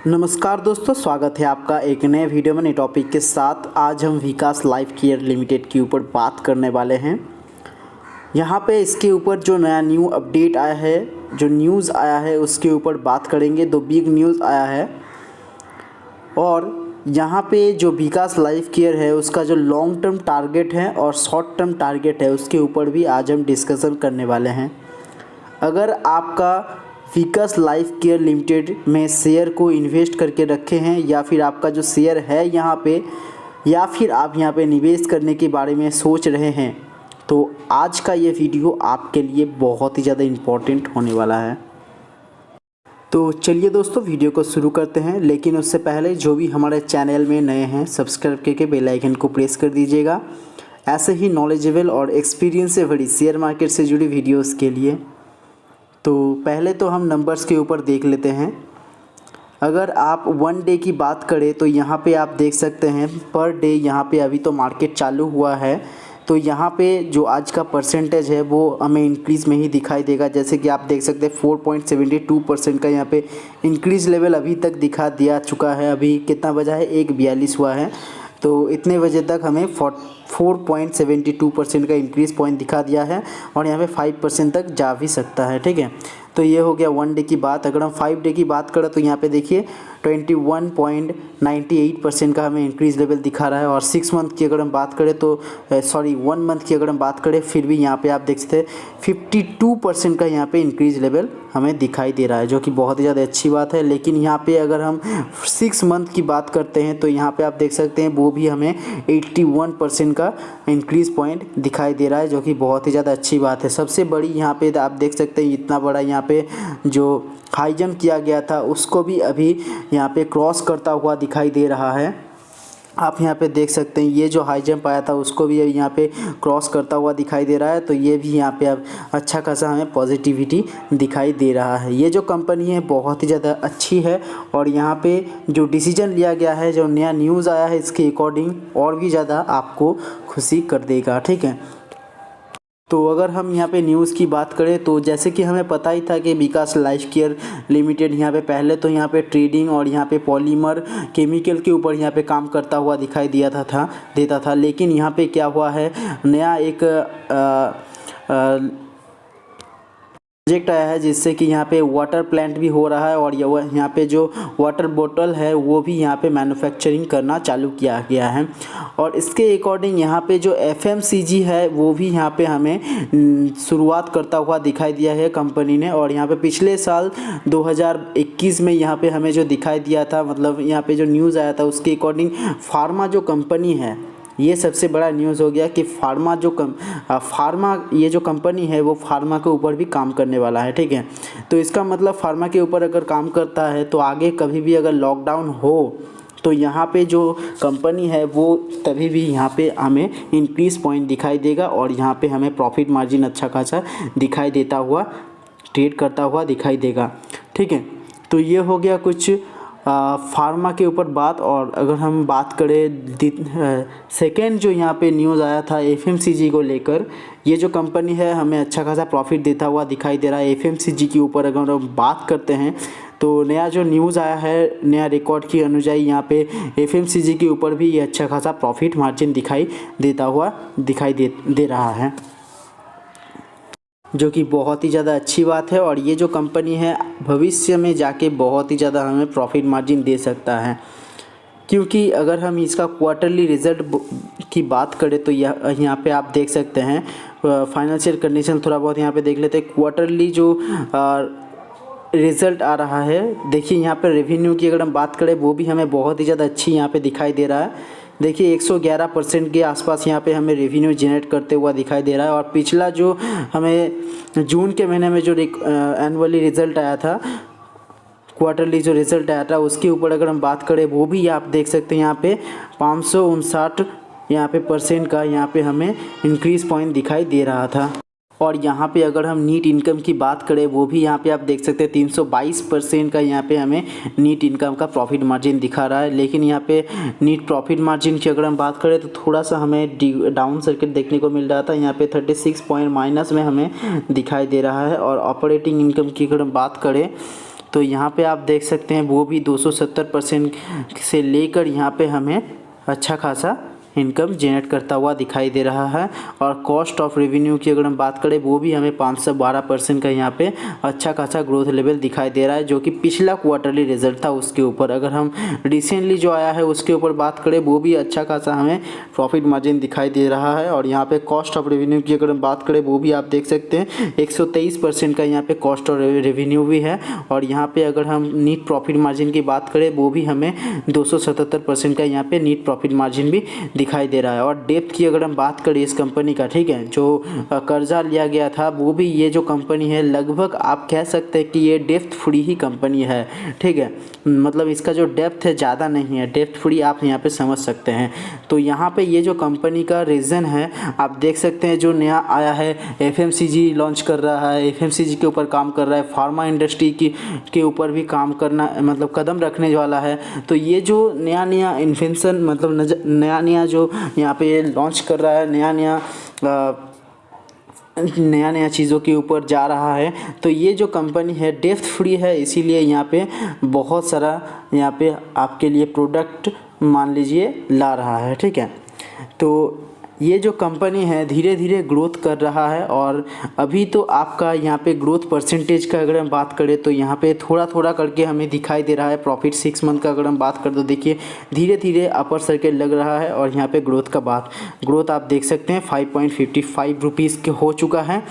नमस्कार दोस्तों, स्वागत है आपका एक नए वीडियो में नए टॉपिक के साथ। आज हम विकास लाइफ केयर लिमिटेड के ऊपर बात करने वाले हैं। यहाँ पे इसके ऊपर जो नया न्यू अपडेट आया है, जो न्यूज़ आया है उसके ऊपर बात करेंगे। दो बिग न्यूज़ आया है और यहाँ पे जो विकास लाइफ केयर है उसका जो लॉन्ग टर्म टारगेट है और शॉर्ट टर्म टारगेट है उसके ऊपर भी आज हम डिस्कशन करने वाले हैं। अगर आपका विकास लाइफ केयर लिमिटेड में शेयर को इन्वेस्ट करके रखे हैं या फिर आपका जो शेयर है यहाँ पे, या फिर आप यहाँ पे निवेश करने के बारे में सोच रहे हैं, तो आज का ये वीडियो आपके लिए बहुत ही ज़्यादा इम्पोर्टेंट होने वाला है। तो चलिए दोस्तों, वीडियो को शुरू करते हैं। लेकिन उससे पहले जो भी हमारे चैनल में नए हैं, सब्सक्राइब करके बेल आइकन को प्रेस कर दीजिएगा ऐसे ही नॉलेजेबल और एक्सपीरियंस से भरी शेयर मार्केट से जुड़ी वीडियोज़ के लिए। तो पहले तो हम नंबर्स के ऊपर देख लेते हैं। अगर आप वन डे की बात करें तो यहाँ पे आप देख सकते हैं पर डे यहाँ पे अभी तो मार्केट चालू हुआ है, तो यहाँ पे जो आज का परसेंटेज है वो हमें इंक्रीज़ में ही दिखाई देगा। जैसे कि आप देख सकते हैं 4.72% का यहाँ पे इंक्रीज़ लेवल अभी तक दिखा दिया चुका है। अभी कितना बजा है, 1:42 हुआ है, तो इतने बजे तक हमें 4.72% का इंक्रीज़ पॉइंट दिखा दिया है और यहाँ पे 5% तक जा भी सकता है। ठीक है, तो ये हो गया वन डे की बात। अगर हम 5 डे की बात करें तो यहाँ पे देखिए 21.98% का हमें इंक्रीज़ लेवल दिखा रहा है। और 6 मंथ की अगर हम बात करें तो 1 मंथ की अगर हम बात करें फिर भी यहाँ पे आप देख सकते हैं 52% का यहाँ पे इंक्रीज़ लेवल हमें दिखाई दे रहा है, जो कि बहुत ही ज़्यादा अच्छी बात है। लेकिन यहाँ पे अगर हम 6 मंथ की बात करते हैं तो यहाँ पे आप देख सकते हैं वो भी हमें 81% का इंक्रीज़ पॉइंट दिखाई दे रहा है, जो कि बहुत ही ज़्यादा अच्छी बात है। सबसे बड़ी यहाँ पे आप देख सकते हैं इतना बड़ा यहाँ पे जो हाई जंप किया गया था उसको भी अभी यहाँ पे क्रॉस करता हुआ दिखाई दे रहा है। आप यहाँ पे देख सकते हैं ये जो हाई जंप आया था उसको भी यहाँ पे क्रॉस करता हुआ दिखाई दे रहा है, तो ये भी यहाँ पे अब अच्छा खासा हमें पॉजिटिविटी दिखाई दे रहा है। ये जो कंपनी है बहुत ही ज़्यादा अच्छी है और यहाँ पे जो डिसीजन लिया गया है, जो नया न्यूज़ आया है, इसके अकॉर्डिंग और भी ज़्यादा आपको खुशी कर देगा। ठीक है, तो अगर हम यहाँ पे न्यूज़ की बात करें तो जैसे कि हमें पता ही था कि विकास लाइफ केयर लिमिटेड यहाँ पे पहले तो यहाँ पे ट्रेडिंग और यहाँ पे पॉलीमर केमिकल के ऊपर यहाँ पे काम करता हुआ दिखाई देता था। लेकिन यहाँ पे क्या हुआ है, नया एक प्रोजेक्ट आया है जिससे कि यहाँ पे वाटर प्लांट भी हो रहा है और यहाँ पे जो वाटर बोतल है वो भी यहाँ पे मैन्युफैक्चरिंग करना चालू किया गया है। और इसके अकॉर्डिंग यहाँ पे जो FMCG है वो भी यहाँ पे हमें शुरुआत करता हुआ दिखाई दिया है कंपनी ने। और यहाँ पे पिछले साल 2021 में यहाँ पे हमें जो दिखाई दिया था, मतलब यहाँ पे जो न्यूज़ आया था उसके अकॉर्डिंग फार्मा जो कंपनी है, ये सबसे बड़ा न्यूज़ हो गया कि फार्मा ये जो कंपनी है वो फार्मा के ऊपर भी काम करने वाला है। ठीक है, तो इसका मतलब फार्मा के ऊपर अगर काम करता है तो आगे कभी भी अगर लॉकडाउन हो तो यहाँ पे जो कंपनी है वो तभी भी यहाँ पे हमें इंक्रीज़ पॉइंट दिखाई देगा और यहाँ पे हमें प्रॉफिट मार्जिन अच्छा खासा दिखाई देता हुआ, ट्रेड करता हुआ दिखाई देगा। ठीक है, तो ये हो गया कुछ फार्मा के ऊपर बात। और अगर हम बात करें सेकेंड जो यहाँ पे न्यूज़ आया था FMCG को लेकर, ये जो कंपनी है हमें अच्छा खासा प्रॉफिट देता हुआ दिखाई दे रहा है। FMCG के ऊपर अगर हम बात करते हैं तो नया जो न्यूज़ आया है, नया रिकॉर्ड की अनुଯାयी यहाँ पे FMCG के ऊपर भी ये अच्छा खासा प्रॉफिट मार्जिन दिखाई दे रहा है, जो कि बहुत ही ज़्यादा अच्छी बात है। और ये जो कंपनी है भविष्य में जाके बहुत ही ज़्यादा हमें प्रॉफिट मार्जिन दे सकता है, क्योंकि अगर हम इसका क्वार्टरली रिज़ल्ट की बात करें तो यहाँ पे आप देख सकते हैं फाइनेंशियल कंडीशन थोड़ा बहुत यहाँ पे देख लेते हैं। क्वार्टरली जो रिज़ल्ट आ रहा है, देखिए यहाँ पे रेवेन्यू की अगर हम बात करें वो भी हमें बहुत ही ज़्यादा अच्छी यहाँ पे दिखाई दे रहा है। देखिए 111% के आसपास यहाँ पे हमें रेवेन्यू जनरेट करते हुआ दिखाई दे रहा है। और पिछला जो हमें जून के महीने में जो एनुअली रिज़ल्ट आया था, क्वार्टरली जो रिज़ल्ट आया था, उसके ऊपर अगर हम बात करें वो भी आप देख सकते हैं यहाँ पे 559 यहाँ पे % का यहाँ पे हमें इंक्रीज़ पॉइंट दिखाई दे रहा था। और यहाँ पे अगर हम नीट इनकम की बात करें वो भी यहाँ पे आप देख सकते हैं 322% का यहाँ पे हमें नीट इनकम का प्रॉफिट मार्जिन दिखा रहा है। लेकिन यहाँ पे नीट प्रॉफिट मार्जिन की अगर हम बात करें तो थोड़ा सा हमें डाउन सर्किट देखने को मिल रहा था। यहाँ पे 36 पॉइंट माइनस में हमें दिखाई दे रहा है। और ऑपरेटिंग इनकम की अगर हम बात करें तो यहाँ पे आप देख सकते हैं वो भी 270% से लेकर यहाँ पे हमें अच्छा खासा इनकम जनरेट करता हुआ दिखाई दे रहा है। और कॉस्ट ऑफ रेवेन्यू की अगर हम बात करें वो भी हमें 512% का यहाँ पे अच्छा खासा ग्रोथ लेवल दिखाई दे रहा है, जो कि पिछला क्वार्टरली रिजल्ट था उसके ऊपर। अगर हम रिसेंटली जो आया है उसके ऊपर बात करें वो भी अच्छा खासा हमें प्रॉफिट मार्जिन दिखाई दे रहा है। और यहाँ पे कॉस्ट ऑफ रेवेन्यू की अगर हम बात करें वो भी आप देख सकते हैं 123% का यहाँ पे कॉस्ट ऑफ रेवेन्यू भी है। और यहाँ पे अगर हम नीट प्रॉफिट मार्जिन की बात करें वो भी हमें 277% का यहाँ पे नीट प्रॉफिट मार्जिन भी दिखाई दे रहा है। और डेप्थ की अगर हम बात करें इस कंपनी का, ठीक है, जो कर्जा लिया गया था वो भी ये जो कंपनी है लगभग आप कह सकते हैं कि ये डेप्थ फ्री ही कंपनी है, ठीक है। मतलब इसका जो डेप्थ है ज़्यादा नहीं है, डेप्थ फ्री आप यहाँ पे समझ सकते हैं। तो यहाँ पे ये जो कंपनी का रीज़न है आप देख सकते हैं, जो नया आया है FMCG लॉन्च कर रहा है, FMCG के ऊपर काम कर रहा है, फार्मा इंडस्ट्री के ऊपर भी काम करना मतलब कदम रखने वाला है। तो ये जो नया इन्वेंशन मतलब नया जो यहाँ पे लॉन्च कर रहा है, नया चीज़ों के ऊपर जा रहा है। तो ये जो कंपनी है डेप्थ फ्री है, इसीलिए यहाँ पे बहुत सारा यहाँ पे आपके लिए प्रोडक्ट मान लीजिए ला रहा है, ठीक है। तो ये जो कंपनी है धीरे धीरे ग्रोथ कर रहा है। और अभी तो आपका यहाँ पे ग्रोथ परसेंटेज का अगर हम बात करें तो यहाँ पे थोड़ा थोड़ा करके हमें दिखाई दे रहा है। प्रॉफिट 6 मंथ का अगर हम बात करें तो देखिए धीरे धीरे अपर सर्किट लग रहा है। और यहाँ पे ग्रोथ आप देख सकते हैं 5.55 रुपीज़ के हो चुका है।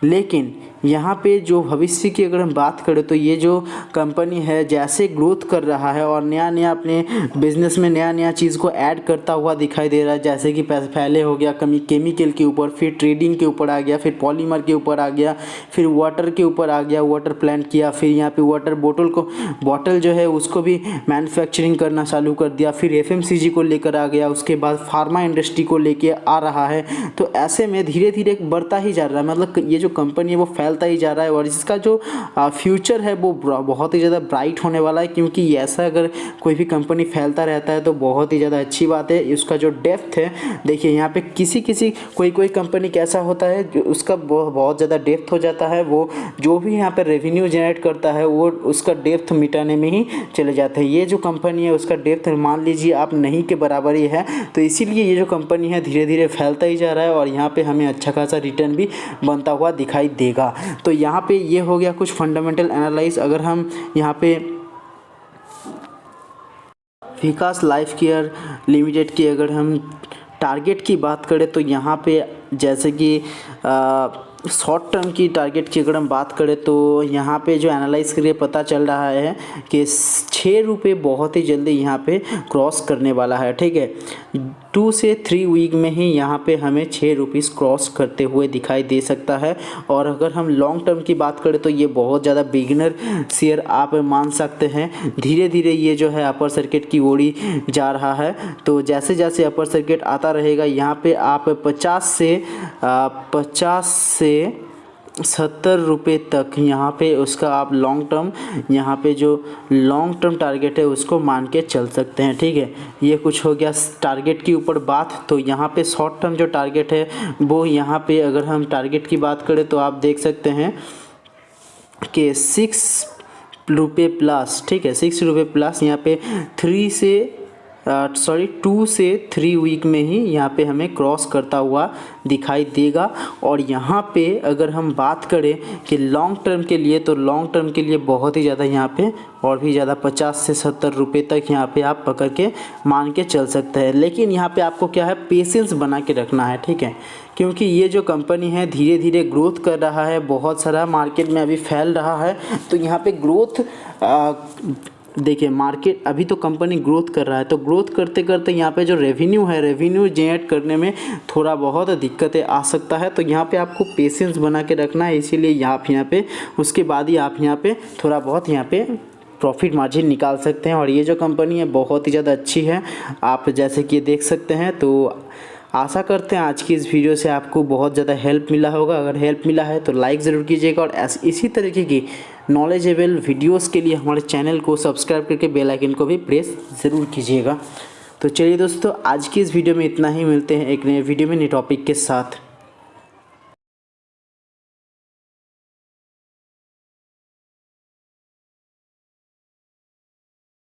लेकिन यहाँ पे जो भविष्य की अगर हम बात करें तो ये जो कंपनी है जैसे ग्रोथ कर रहा है और नया अपने बिजनेस में नया चीज़ को ऐड करता हुआ दिखाई दे रहा है, जैसे कि पहले हो गया केमिकल के ऊपर, फिर ट्रेडिंग के ऊपर आ गया, फिर पॉलीमर के ऊपर आ गया, फिर वाटर के ऊपर आ गया, वाटर प्लांट किया, फिर यहाँ पे वाटर बॉटल जो है उसको भी मैन्युफैक्चरिंग करना चालू कर दिया, फिर FMCG को लेकर आ गया, उसके बाद फार्मा इंडस्ट्री को लेके आ रहा है। तो ऐसे में धीरे धीरे बढ़ता ही जा रहा है, मतलब ये जो कंपनी है वो फैलता ही जा रहा है। और इसका जो फ्यूचर है वो बहुत ही ज़्यादा ब्राइट होने वाला है, क्योंकि ऐसा अगर कोई भी कंपनी फैलता रहता है तो बहुत ही ज़्यादा अच्छी बात है। उसका जो डेप्थ है देखिए यहाँ पे कोई कंपनी कैसा होता है जो उसका बहुत ज़्यादा डेप्थ हो जाता है, वो जो भी यहाँ पे रेवेन्यू जनरेट करता है वो उसका डेप्थ मिटाने में ही चले जाते हैं। ये जो कंपनी है उसका डेप्थ मान लीजिए आप नहीं के बराबर ही है। तो इसीलिए ये जो कंपनी है धीरे धीरे फैलता ही जा रहा है और यहाँ पे हमें अच्छा खासा रिटर्न भी बनता हुआ दिखाई देगा। तो यहाँ पे ये हो गया कुछ फंडामेंटल एनालाइज। अगर हम यहाँ पे विकास लाइफ केयर लिमिटेड की अगर हम टारगेट की बात करें तो यहाँ पे जैसे कि शॉर्ट टर्म की टारगेट की अगर हम बात करें तो यहाँ पे जो एनालाइज करके पता चल रहा है कि 6 रुपये बहुत ही जल्दी यहाँ पे क्रॉस करने वाला है, ठीक है। 2 से 3 वीक में ही यहाँ पे हमें 6 रुपीज़ क्रॉस करते हुए दिखाई दे सकता है। और अगर हम लॉन्ग टर्म की बात करें तो ये बहुत ज़्यादा बिगिनर शेयर आप मान सकते हैं। धीरे धीरे ये जो है अपर सर्किट की ओर जा रहा है। तो जैसे जैसे अपर सर्किट आता रहेगा यहाँ पे आप 50 से 70 रुपये तक यहाँ पे उसका आप लॉन्ग टर्म यहाँ पे जो लॉन्ग टर्म टारगेट है उसको मान के चल सकते हैं, ठीक है। ये कुछ हो गया टारगेट के ऊपर बात। तो यहाँ पे शॉर्ट टर्म जो टारगेट है वो यहाँ पे अगर हम टारगेट की बात करें तो आप देख सकते हैं कि 6 रुपये प्लस, ठीक है, 6 रुपये प्लस यहाँ पे 2 से 3 वीक में ही यहाँ पे हमें क्रॉस करता हुआ दिखाई देगा। और यहाँ पे अगर हम बात करें कि लॉन्ग टर्म के लिए तो लॉन्ग टर्म के लिए बहुत ही ज़्यादा यहाँ पे और भी ज़्यादा 50 से 70 रुपये तक यहाँ पे आप पकड़ के मान के चल सकते हैं। लेकिन यहाँ पे आपको क्या है, पेशेंस बना के रखना है, ठीक है, क्योंकि ये जो कंपनी है धीरे धीरे ग्रोथ कर रहा है, बहुत सारा मार्केट में अभी फैल रहा है। तो यहाँ पे ग्रोथ देखिए मार्केट अभी तो कंपनी ग्रोथ कर रहा है, तो ग्रोथ करते करते यहाँ पे जो रेवेन्यू है रेवेन्यू जनरेट करने में थोड़ा बहुत दिक्कतें आ सकता है। तो यहाँ पे आपको पेशेंस बना के रखना है, इसीलिए आप यहाँ पे उसके बाद ही आप यहाँ पे थोड़ा बहुत यहाँ पे प्रॉफिट मार्जिन निकाल सकते हैं। और ये जो कंपनी है बहुत ही ज़्यादा अच्छी है, आप जैसे कि देख सकते हैं। तो आशा करते हैं आज की इस वीडियो से आपको बहुत ज़्यादा हेल्प मिला होगा। अगर हेल्प मिला है तो लाइक ज़रूर कीजिएगा और इसी तरीके की नॉलेजेबल वीडियोस के लिए हमारे चैनल को सब्सक्राइब करके बेल आइकन को भी प्रेस ज़रूर कीजिएगा। तो चलिए दोस्तों, आज की इस वीडियो में इतना ही। मिलते हैं एक नए वीडियो में नए टॉपिक के साथ।